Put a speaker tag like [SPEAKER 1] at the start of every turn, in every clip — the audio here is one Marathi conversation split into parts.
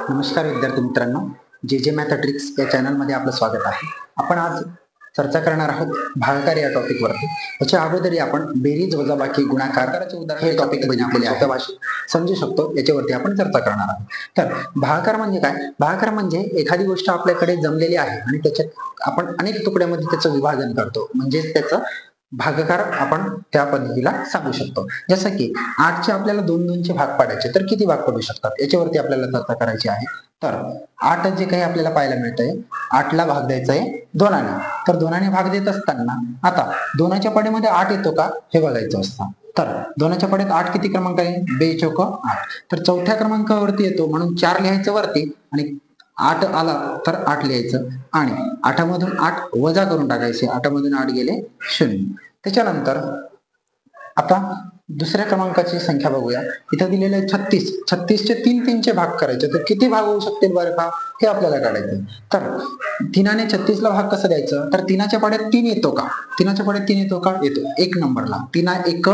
[SPEAKER 1] नमस्कार विद्यार्थी मित्रांनो, जे जे मॅथेट्रिक्स या चॅनलमध्ये आपलं स्वागत आहे. आपण आज चर्चा करणार आहोत भागाकार या टॉपिकवरती. याच्या अगोदरही आपण बेरीज, वजाबाकी, गुणाकाराचे उदाहरण हे टॉपिक बघितलेले आहे. भाषेत समजू शकतो याच्यावरती आपण चर्चा करणार आहोत. तर भागाकार म्हणजे काय? भागाकार म्हणजे एखादी गोष्ट आपल्याकडे जमलेली आहे आणि त्याच्यात आपण अनेक तुकड्यामध्ये त्याचं विभाजन करतो, म्हणजे त्याचं भागाकार आपण त्या पद्धतीला सांगू शकतो. जसं की 8चे आपल्याला 2 भाग पाडायचे, तर किती भाग पडू शकतात याच्यावरती आपल्याला चर्चा करायची आहे. तर 8 जे काही आपल्याला पाहायला मिळतंय, 8ला भाग द्यायचा आहे 2ने. तर 2ने भाग देत असताना आता 2च्या पाढीमध्ये 8 येतो का हे बघायचं असतं. तर 2च्या पाढीत 8 किती क्रमांक आहे? 2 चौक 8. तर चौथ्या क्रमांकावरती येतो म्हणून 4 लिहायचं वरती आणि 8 आला तर 8 लिहायचं आणि 8 मधून 8 वजा करून टाकायचे. 8 मधून 8 गेले 0. त्याच्यानंतर आता दुसऱ्या क्रमांकाची संख्या बघूया. इथं दिलेलं आहे 36. 36चे 3 भाग करायचे, तर किती भाग होऊ शकतील बरं का हे आपल्याला काढायचं. तर 3ने 36ला भाग कसं द्यायचं? तर 3च्या पाढ्यात 3 येतो का? 3च्या पाढ्यात 3 येतो का? येतो. 1 नंबरला 3 1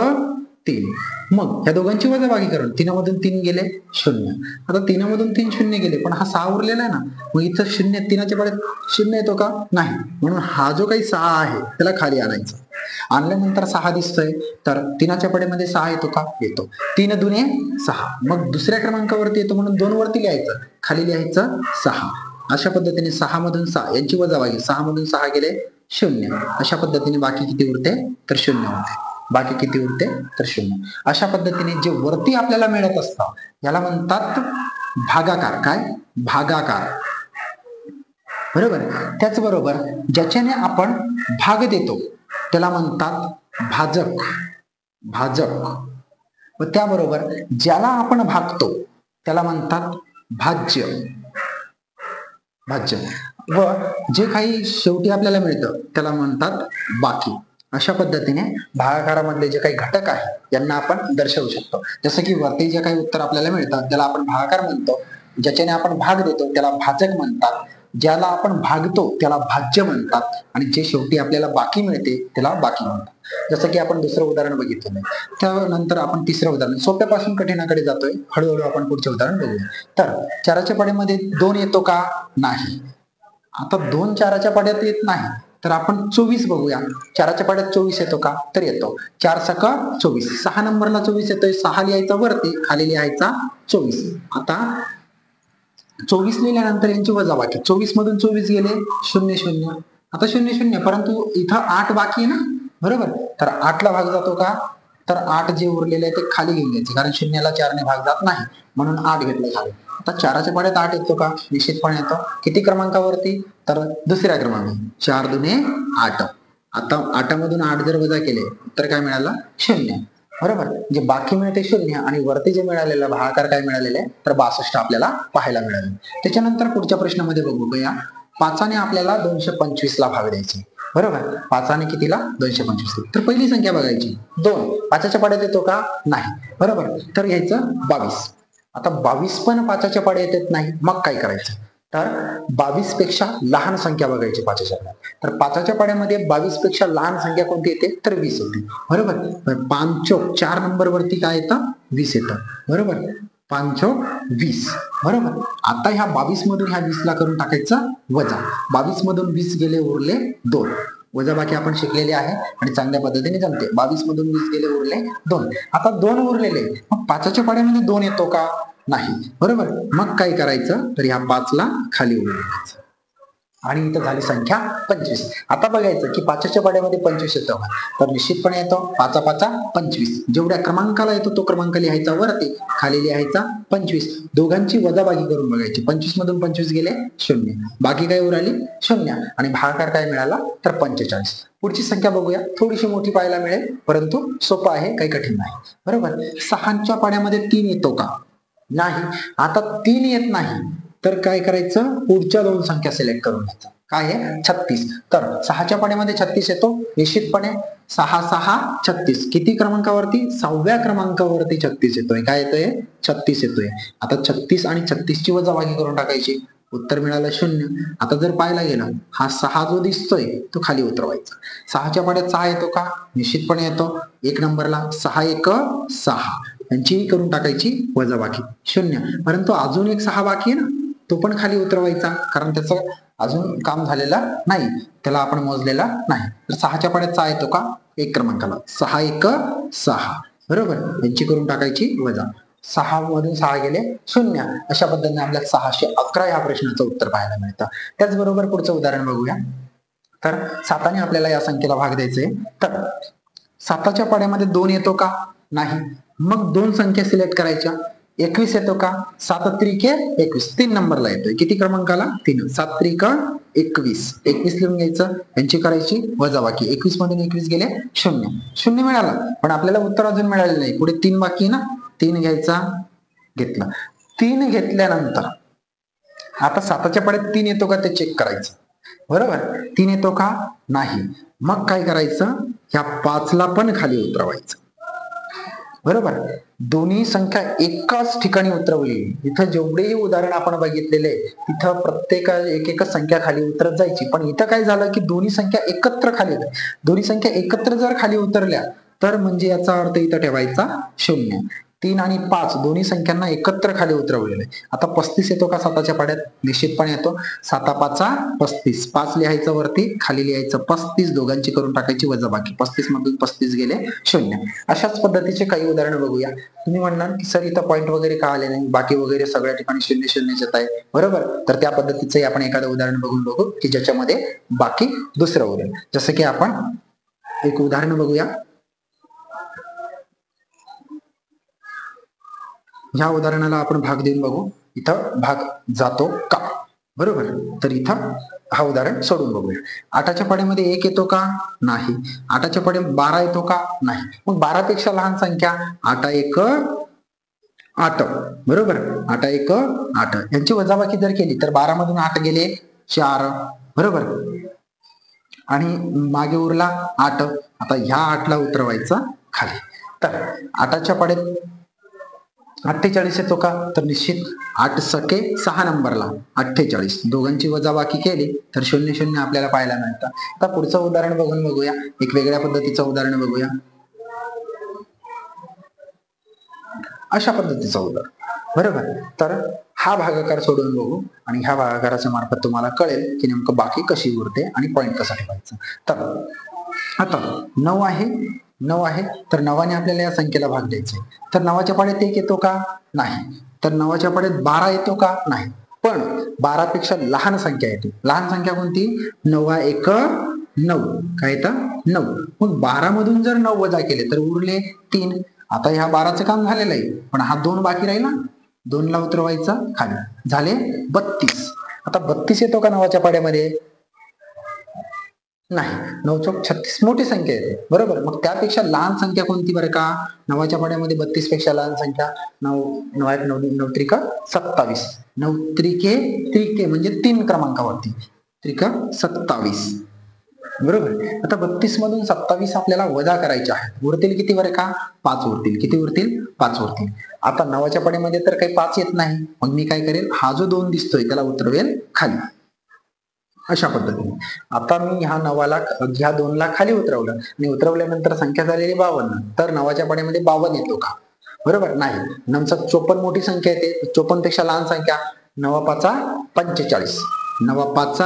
[SPEAKER 1] 3. मग ह्या दोघांची वजाबाकी करून 3 मधून 3 गेले 0. आता 3 मधून 3 0 गेले, पण हा 6 उरलेला आहे ना, मग इथं 0 3च्या पाढ्यात 0 येतो का? नाही. म्हणून हा जो काही 6 आहे त्याला खाली आणायचं. आणल्यानंतर 6 दिसतोय, तर 3च्या पाढीमध्ये 6 येतो का? येतो. 3 दुने 6. मग दुसऱ्या क्रमांकावरती येतो म्हणून 2 वरती लिहायचं, खाली लिहायचं 6. अशा पद्धतीने 6 मधून 6 यांची वजाबाकी, 6 मधून 6 गेले 0. अशा पद्धतीने बाकी किती उरते? तर 0 उरते. बाकी किती उरते? तर 0. अशा पद्धतीने जे वरती आपल्याला मिळत असतं याला म्हणतात भागाकार. काय? भागाकार. बरोबर. त्याचबरोबर ज्याच्याने आपण भाग देतो त्याला म्हणतात भाजक. भाजक. व त्याबरोबर ज्याला आपण भागतो त्याला म्हणतात भाज्य. भाज्य. व जे काही शेवटी आपल्याला मिळतं त्याला म्हणतात बाकी. अशा पद्धतीने भागाकारामधले जे काही घटक आहे यांना आपण दर्शवू शकतो. जसं की वरती जे काही उत्तर आपल्याला मिळतात त्याला आपण भागाकार म्हणतो. ज्याच्याने आपण भाग देतो त्याला भाजक म्हणतात. ज्याला आपण भागतो त्याला भाज्य म्हणतात आणि जे शेवटी आपल्याला बाकी मिळते त्याला बाकी म्हणतात. जसं की आपण दुसरं उदाहरण बघितलं नाही. त्यानंतर आपण तिसरं उदाहरण, सोप्यापासून कठीणाकडे जातोय. हळूहळू आपण पुढचे उदाहरण बघूया. तर 4च्या पाढीमध्ये 2 येतो का? नाही. आता 2 4च्या पाढ्यात येत नाही, तर आपण 24 बघूया. 4च्या पाढ्यात 24 येतो का? तर येतो. 4 सका 24. 6 नंबरला 24 येतोय. 6 लिहायचा वरती, खाली लिहायचा 24. आता 24 लिहिल्यानंतर यांची वजाबाकी. 24 मधून 24 गेले 0 0. आता 0 0, परंतु इथं 8 बाकी आहे ना, बरोबर. तर 8ला भाग जातो का? तर 8 जे उरलेले आहे ते खाली घेऊन घ्यायचे, कारण 0ला 4ने भाग जात नाही, म्हणून 8 घेतलं खाली. आता 4च्या पाढ्यात 8 येतो का? निश्चितपणे येतो. किती क्रमांकावरती? तर दुसऱ्या क्रमांक. 4 दुने 8. आता 8 मधून 8 जर वजा केले तर काय मिळालं? 0. बरोबर. जे बाकी मिळते 0 आणि वरती जे मिळालेलं भागाकार काय मिळालेले आहे? तर 62 आपल्याला पाहायला मिळाले. त्याच्यानंतर पुढच्या प्रश्नामध्ये बघूया. 5ने आपल्याला 225ला भाग द्यायचे. बरोबर. 5ने कितीला? 225. तर पहिली संख्या बघायची 2. 5च्या पाढ्यात येतो का? नाही. बरोबर. तर घ्यायचं 22. आता 22 पण 5च्या पाढ्यात येत नाही, मग काय करायचं? तर 22 पेक्षा लहान संख्या बघायची 5च्या पाढ्यात. तर 5च्या पाढ्यामध्ये 22 पेक्षा लहान संख्या कोणती येते? तर 20 येते. बरोबर. 5 चौक 4 नंबर वरती काय येतं? 20 येतं. बरोबर. 5 चौक 20. बरोबर. आता ह्या 22 मधून ह्या 20ला करून टाकायचं वजा. 22 मधून 20 गेले, उरले 2. वजाबाकी आपण शिकलेली आहे आणि चांगल्या पद्धतीने जमते. 22 मधून 20 गेले, उरले 2. आता 2 उरलेले, मग 5च्या पाढ्यामध्ये 2 येतो का? नाही. बरोबर. मग काय करायचं? तर ह्या 5ला खाली उडवायचं आणि इथं झाली संख्या 25. आता बघायचं की 5च्या पाढ्यामध्ये 25 येतो का? तर निश्चितपणे येतो. 5 5 25. जेवढ्या क्रमांकाला येतो तो क्रमांक लिहायचा वरती, खाली लिहायचा 25. दोघांची वजाबाकी करून बघायची. 25 मधून 25 गेले 0. बाकी काय उरली? 0. आणि भागाकार काय मिळाला? तर 45. पुढची संख्या बघूया. थोडीशी मोठी पाहायला मिळेल, परंतु सोपं आहे, काही कठीण नाही. बरोबर. 6च्या पाढ्यामध्ये 3 येतो का? नाही. आता 3 येत नाही तर काय करायचं? पुढच्या 2 संख्या सिलेक्ट करून घ्यायचं. काय आहे? 36. तर 6च्या पाढ्यामध्ये 36 येतो. निश्चितपणे 6 6 36. किती क्रमांकावरती? 6व्या क्रमांकावरती 36 येतोय. काय येतोय? 36 येतोय. आता 36 आणि 36ची वजाबाकी करून टाकायची. उत्तर मिळालं 0. आता जर पाहायला गेलं, हा 6 जो दिसतोय तो खाली उतरवायचा. 6च्या पाढ्यात 6 येतो का? निश्चितपणे येतो. 1 नंबरला 6 1 6. यांची करून टाकायची वजाबाकी 0. परंतु अजून एक 6 बाकी आहे ना, तो पण खाली उतरवायचा, कारण त्याचं अजून काम झालेलं नाही, त्याला आपण मोजलेला नाही. तर 6च्या पाड्यात 6 येतो का? 1 क्रमांकाला 6 1 6, बरोबर. यांची करून टाकायची वजा. 6 मधून 6 गेले 0. अशा पद्धतीने आपल्याला 611 या प्रश्नाचं उत्तर पाहायला मिळतं. त्याचबरोबर पुढचं उदाहरण बघूया. तर 7ने आपल्याला या संख्येला भाग द्यायचे. तर 7च्या पाड्यामध्ये 2 येतो का? नाही. मग 2 संख्या सिलेक्ट करायच्या. 21 येतो का? 7 त्रिके 21, 3 नंबरला येतोय. किती क्रमांकाला? 3. 7 त्रिक 21, 21 लिहून घ्यायचं. यांची करायची वजाबाकी. 21 मधून 21 गेले 0. 0 मिळाला, पण आपल्याला उत्तर अजून मिळालेलं नाही. पुढे 3 बाकी ना, 3 घ्यायचा, घेतला. 3 घेतल्यानंतर आता 7च्या पाड्यात 3 येतो का ते चेक करायचं, बरोबर. 3 येतो का? नाही. मग काय करायचं? ह्या 5ला पण खाली उतरवायचं, बरोबर. दोन्ही संख्या एकाच ठिकाणी उतरवली. इथं जेवढेही उदाहरण आपण बघितलेले तिथं प्रत्येक एक संख्या खाली उतरत जायची, पण इथं काय झालं की दोन्ही संख्या एकत्र खाली उतरल्या. दोन्ही संख्या एकत्र जर खाली उतरल्या तर म्हणजे याचा अर्थ इथं ठेवायचा 0. 3 आणि 5 दोन्ही संख्यांना एकत्र खाली उतरवलेलं आहे. आता 35 येतो का 7च्या पाड्यात? निश्चितपणे येतो. 7 5 35, 5 लिहायचं वरती, खाली लिहायचं 35, दोघांची करून टाकायची वजाबाकी. 35 मधून 35 गेले 0. अशाच पद्धतीचे काही उदाहरण बघूया. तुम्ही म्हणणार की सर इथं पॉईंट वगैरे का आले नाही, बाकी वगैरे सगळ्या ठिकाणी 0 0 येत आहे, बरोबर. तर त्या पद्धतीचं आपण एखादं उदाहरण बघू की ज्याच्यामध्ये बाकी दुसरं उदाहरण. जसं की आपण एक उदाहरण बघूया. ह्या उदाहरणाला आपण भाग देऊन बघू. इथं भाग जातो का, बरोबर. तर इथं हा उदाहरण सोडून बघूया. 8च्या पाड्यामध्ये 1 येतो का? नाही. 8च्या पाड्यात 12 येतो का? नाही. मग 12 पेक्षा लहान संख्या 8 1 8, बरोबर. 8 1 8, यांची वजाबाकी जर केली तर 12 मधून 8 गेले 4, बरोबर. आणि मागे उरला 8. आता ह्या 8ला उतरवायचा खाली. तर 8च्या पाड्यात 48 येतो का? तर निश्चित 8 सके 6 नंबरला 48, दोघांची वजाबाकी केली तर 0 0 आपल्याला पाहायला मिळतं. आता पुढचं उदाहरण बघूया. एक वेगळ्या पद्धतीचं उदाहरण बघूया. अशा पद्धतीचं उदाहरण, बरोबर. तर हा भागाकार सोडून बघू आणि ह्या भागाकाराच्या मार्फत तुम्हाला कळेल की नेमकं बाकी कशी उरते आणि पॉईंट कसा ठेवायचा. तर आता 9 आहे, तर 9ने आपल्याला या संख्येला भाग द्यायचा. तर 9च्या पाड्यात 1 येतो का? नाही. तर 9च्या पाड्यात 12 येतो का? नाही. पण 12 पेक्षा लहान संख्या येते. लहान संख्या कोणती? 9 1 9, काय येतं? 9. मग 12 मधून जर 9 वजा केले तर उरले 3. आता ह्या 12चं काम झालेलं आहे, पण हा 2 बाकी राहिला. 2ला उतरवायचा खाली, झाले 32. आता 32 येतो का 9च्या पाड्यामध्ये? नाही. 9 चौक 36, मोठी संख्या येते, बरोबर. मग त्यापेक्षा लहान संख्या कोणती बरं का? 9च्या पाड्यामध्ये 32 पेक्षा लहान संख्या 9 9 9 त्रिक 27, 9 त्रिके म्हणजे 3 क्रमांकावरती त्रिक 27, बरोबर. आता 32 मधून 27 आपल्याला वजा करायचे आहे. उरतील किती बरं का? 5 उरतील. किती उरतील? 5 उरतील. आता 9च्या पाड्यामध्ये तर काही 5 येत नाही. मग मी काय करेल? हा जो 2 दिसतोय त्याला उतरवेल खाली. अशा पद्धतीने आता मी ह्या 2ला खाली उतरवलं आणि उतरवल्यानंतर संख्या झालेली 52. तर 9च्या पाड्यामध्ये 52 येतो का? बरोबर. नाही. 54 मोठी संख्या येते. 54 पेक्षा लहान संख्या 9 5 45, 9 5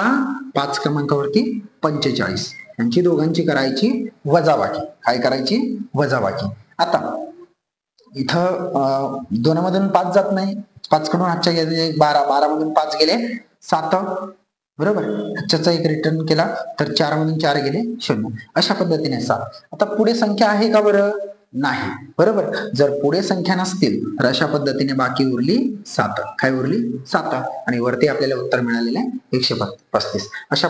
[SPEAKER 1] 5 क्रमांकावरती 45, यांची दोघांची करायची वजाबाकी. काय करायची? वजाबाकी. आता इथं 2 मधून 5 जात नाही. 5 कडून हातच्या गेले 12, 12 मधून 5 गेले 7, बरोबर. ह्याचा एक रिटर्न केला तर 4 मधून 4 गेले 0. अशा पद्धतीने 7. आता पुढे संख्या आहे का बरं? नाही, बरोबर. जर पुढे संख्या नसतील तर अशा पद्धतीने बाकी उरली 7. काय उरली? 7. आणि वरती आपल्याला उत्तर मिळालेले 135. अशा